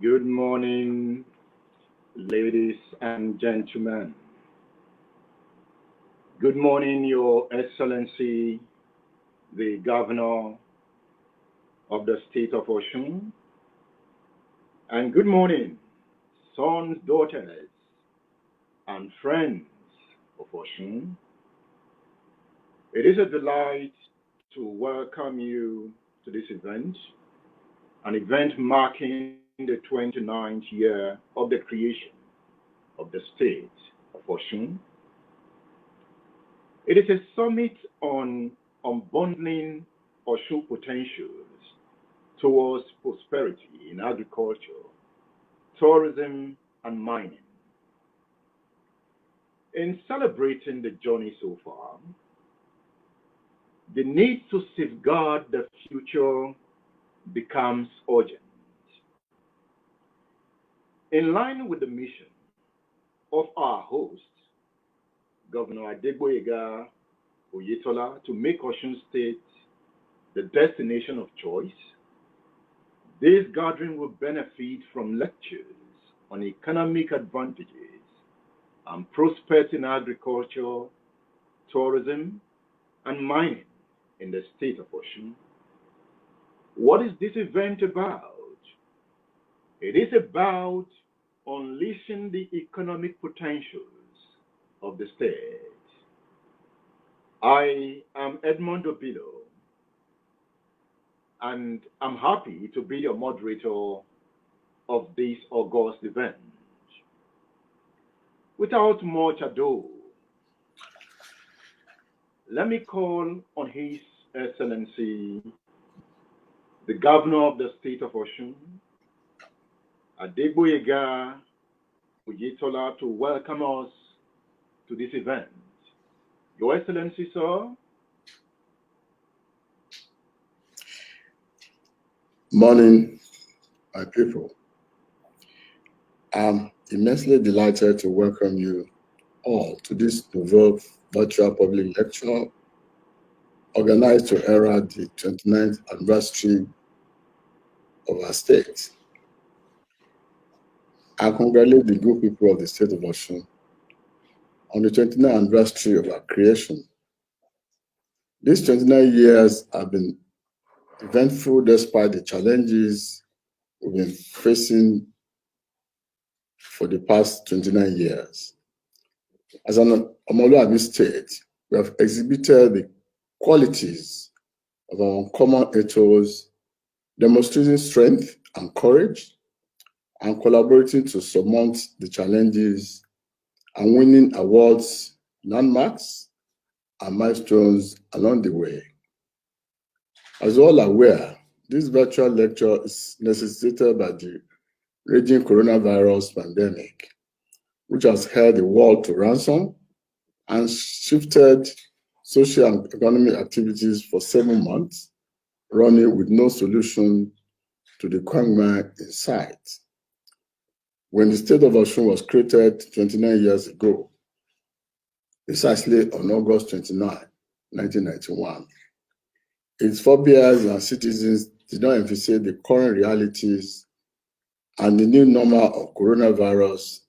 Good morning, ladies and gentlemen. Good morning, Your Excellency, the Governor of the State of Osun. And good morning, sons, daughters, and friends of Osun. It is a delight to welcome you to this event, an event marking the 29th year of the creation of the State of Osun. It is a summit on unbundling Osun potentials towards prosperity in agriculture, tourism, and mining. In celebrating the journey so far, the need to safeguard the future becomes urgent. In line with the mission of our host, Governor Adegboyega Oyetola, to make Osun State the destination of choice, this gathering will benefit from lectures on economic advantages and prospects in agriculture, tourism, and mining in the state of Osun. What is this event about? It is about unleashing the economic potentials of the state. I am Edmond Obilo, and I'm happy to be your moderator of this August event. Without much ado, let me call on His Excellency, the Governor of the State of Osun, Adegboyega Oyetola, to welcome us to this event. Your Excellency, sir. Morning, my people. I'm immensely delighted to welcome you all to this novel virtual public lecture organized to herald the 29th anniversary of our state. I congratulate the good people of the state of Osun on the 29th anniversary of our creation. These 29 years have been eventful despite the challenges we've been facing for the past 29 years. As an Omoluabi state, we have exhibited the qualities of our common ethos, demonstrating strength and courage, and collaborating to surmount the challenges and winning awards, landmarks, and milestones along the way. As you all are aware, this virtual lecture is necessitated by the raging coronavirus pandemic, which has held the world to ransom and shifted social and economic activities for 7 months, running with no solution to the quagmire in sight. When the state of Osun was created 29 years ago, precisely on August 29, 1991, its forebears and citizens did not envisage the current realities and the new normal of coronavirus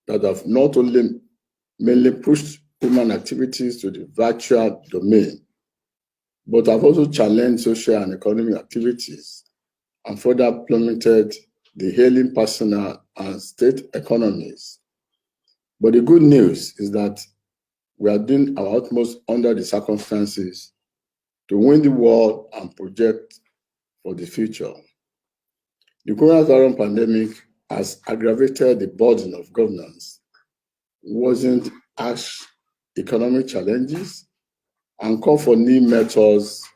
that have not only mainly pushed human activities to the virtual domain, but have also challenged social and economic activities and further plummeted the ailing personal and state economies. But the good news is that we are doing our utmost under the circumstances to win the war and project for the future. The coronavirus pandemic has aggravated the burden of governance, worsened harsh economic challenges, and called for new methods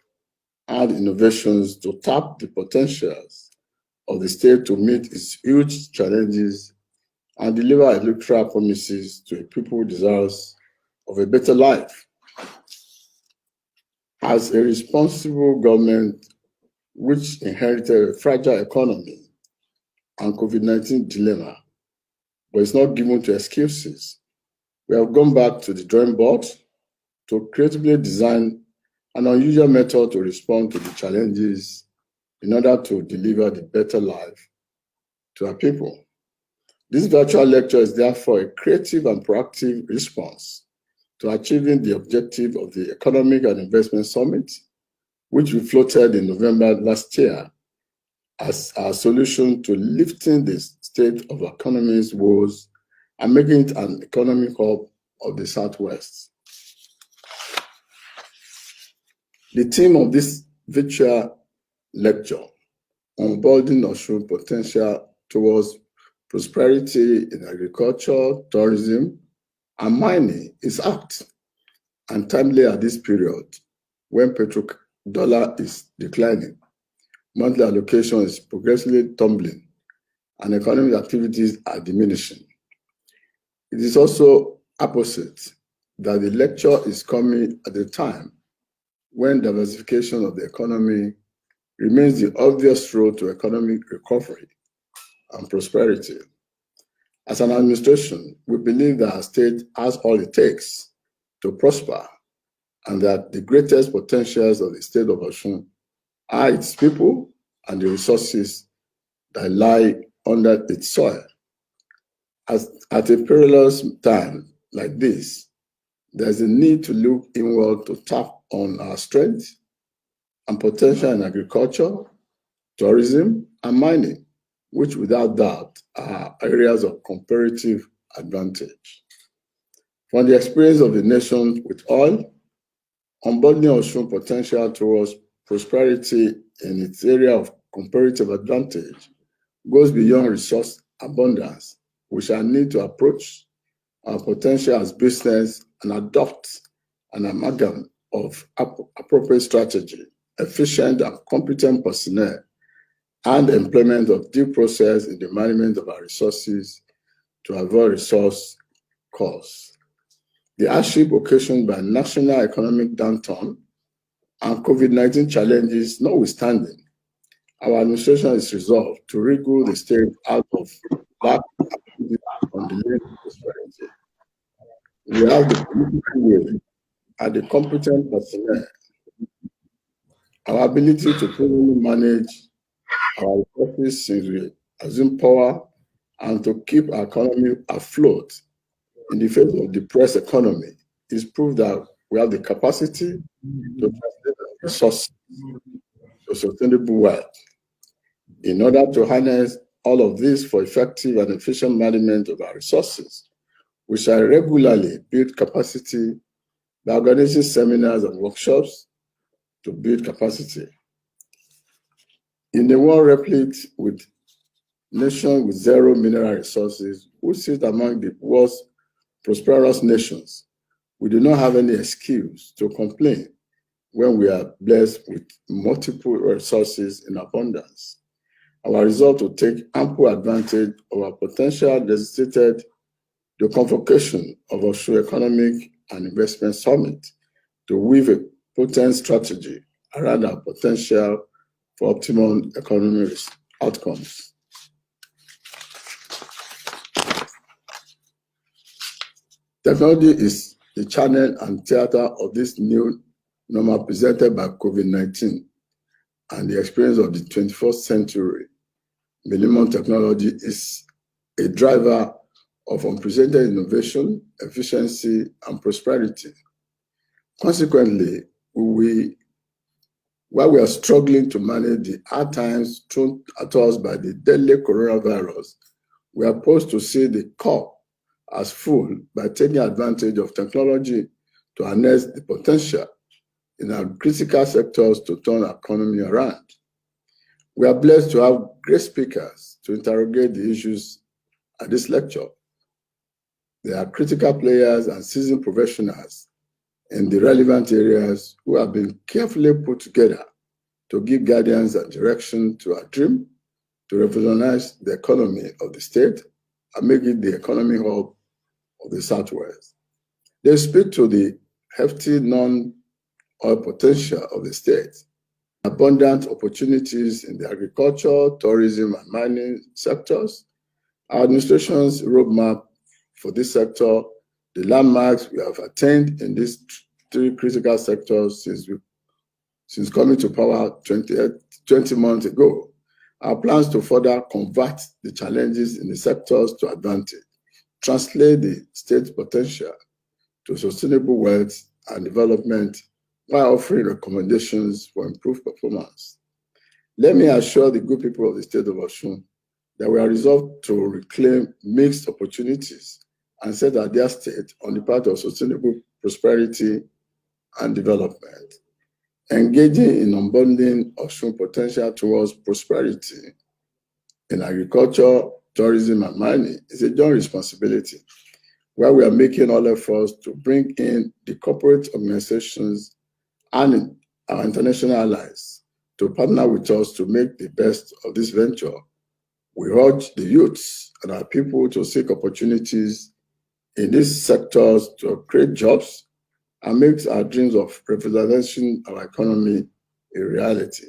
and innovations to tap the potentials of the state to meet its huge challenges and deliver electoral promises to a people desirous of a better life. As a responsible government which inherited a fragile economy and COVID-19 dilemma, but is not given to excuses, we have gone back to the drawing board to creatively design an unusual method to respond to the challenges in order to deliver the better life to our people. This virtual lecture is therefore a creative and proactive response to achieving the objective of the Economic and Investment Summit, which we floated in November last year as our solution to lifting the state of our economy's woes and making it an economic hub of the Southwest. The theme of this virtual lecture, Unbundling Osun Potential Towards Prosperity in Agriculture, Tourism, and Mining, is apt and timely at this period when petrodollar is declining, monthly allocation is progressively tumbling, and economic activities are diminishing. It is also opposite that the lecture is coming at a time when diversification of the economy remains the obvious road to economic recovery and prosperity. As an administration, we believe that our state has all it takes to prosper and that the greatest potentials of the state of Osun are its people and the resources that lie under its soil. At a perilous time like this, there's a need to look inward to tap on our strength and potential in agriculture, tourism, and mining, which without doubt are areas of comparative advantage. From the experience of the nation with oil, unbundling Osun potential towards prosperity in its area of comparative advantage goes beyond resource abundance. We shall need to approach our potential as business and adopt an amalgam of appropriate strategy, efficient and competent personnel, and employment of due process in the management of our resources to avoid resource costs. The hardship occasioned by national economic downturn and COVID-19 challenges notwithstanding, our administration is resolved to wriggle the state out of lack on the lane of prosperity. We have the political will and the competent personnel. Our ability to properly manage our resources since we assume power and to keep our economy afloat in the face of depressed economy is proof that we have the capacity to translate our resources to sustainable wealth. In order to harness all of this for effective and efficient management of our resources, we shall regularly build capacity by organizing seminars and workshops to build capacity. In a world replete with nations with zero mineral resources, who sit among the world's prosperous nations, we do not have any excuse to complain when we are blessed with multiple resources in abundance. Our resolve to take ample advantage of our potential necessitated the convocation of Osun Economic and Investment Summit to weave a potent strategy around our potential for optimum economic outcomes. Technology is the channel and theater of this new normal presented by COVID-19 and the experience of the 21st century. Millennium technology is a driver of unprecedented innovation, efficiency, and prosperity. Consequently, while we are struggling to manage the hard times thrown at us by the deadly coronavirus, we are poised to see the cup as full by taking advantage of technology to harness the potential in our critical sectors to turn our economy around. We are blessed to have great speakers to interrogate the issues at this lecture. They are critical players and seasoned professionals in the relevant areas who have been carefully put together to give guidance and direction to our dream to revolutionize the economy of the state and make it the economic hub of the Southwest. They speak to the hefty non-oil potential of the state, abundant opportunities in the agriculture, tourism, and mining sectors, our administration's roadmap for this sector, the landmarks we have attained in these three critical sectors since coming to power 20 months ago, Our plans to further convert the challenges in the sectors to advantage, translate the state's potential to sustainable wealth and development while offering recommendations for improved performance. Let me assure the good people of the state of Osun that we are resolved to reclaim mixed opportunities and set their state on the path of sustainable prosperity and development. Engaging in unbundling Osun potential towards prosperity in agriculture, tourism, and mining is a joint responsibility, where we are making all efforts to bring in the corporate organizations and our international allies to partner with us to make the best of this venture. We urge the youths and our people to seek opportunities in these sectors to create jobs and make our dreams of revitalizing our economy a reality.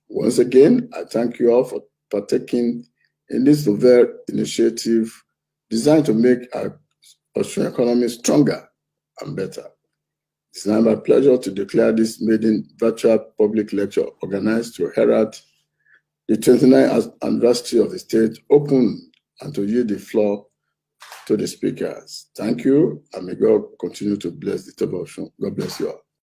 Once again, I thank you all for partaking in this novel initiative designed to make our Australian economy stronger and better. It's now my pleasure to declare this maiden virtual public lecture organized to herald the 29th anniversary of the state open and to yield the floor to the speakers. Thank you, and may God continue to bless the table of Osun. God bless you all.